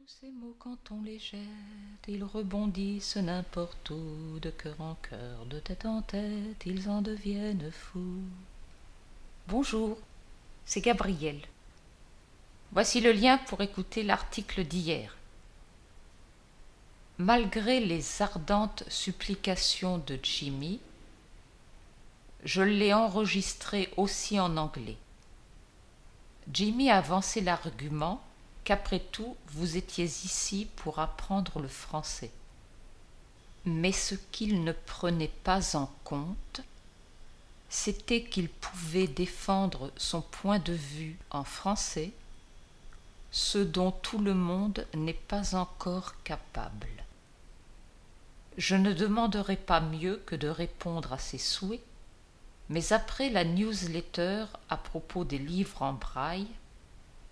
Ces mots, quand on les jette, ils rebondissent n'importe où, de cœur en cœur, de tête en tête, ils en deviennent fous. Bonjour, c'est Gabriel. Voici le lien pour écouter l'article d'hier. Malgré les ardentes supplications de Jimmy, je l'ai enregistré aussi en anglais. Jimmy a avancé l'argument qu'après tout, vous étiez ici pour apprendre le français. Mais ce qu'il ne prenait pas en compte, c'était qu'il pouvait défendre son point de vue en français, ce dont tout le monde n'est pas encore capable. Je ne demanderai pas mieux que de répondre à ses souhaits, mais après la newsletter à propos des livres en braille,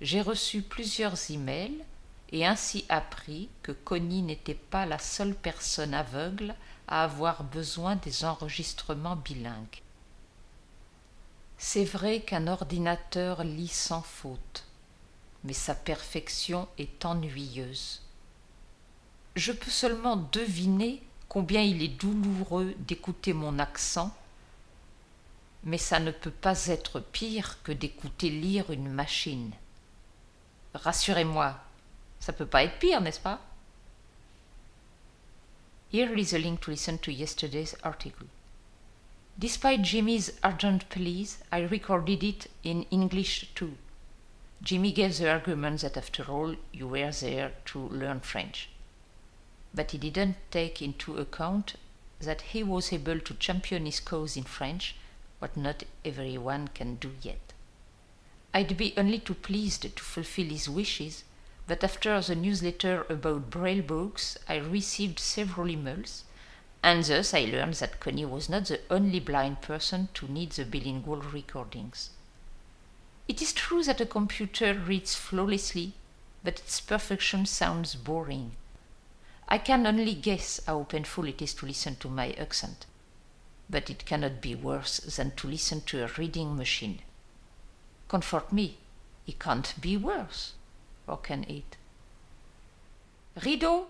j'ai reçu plusieurs emails et ainsi appris que Connie n'était pas la seule personne aveugle à avoir besoin des enregistrements bilingues. C'est vrai qu'un ordinateur lit sans faute, mais sa perfection est ennuyeuse. Je peux seulement deviner combien il est douloureux d'écouter mon accent, mais ça ne peut pas être pire que d'écouter lire une machine. Rassurez-moi, ça peut pas être pire, n'est-ce pas? Here is a link to listen to yesterday's article. Despite Jimmy's urgent pleas, I recorded it in English too. Jimmy gave the argument that after all, you were there to learn French. But he didn't take into account that he was able to champion his cause in French, what not everyone can do yet. I'd be only too pleased to fulfill his wishes, but after the newsletter about Braille books, I received several emails, and thus I learned that Connie was not the only blind person to need the bilingual recordings. It is true that a computer reads flawlessly, but its perfection sounds boring. I can only guess how painful it is to listen to my accent, but it cannot be worse than to listen to a reading machine. Comfort me, it can't be worse, or can it? Rideau!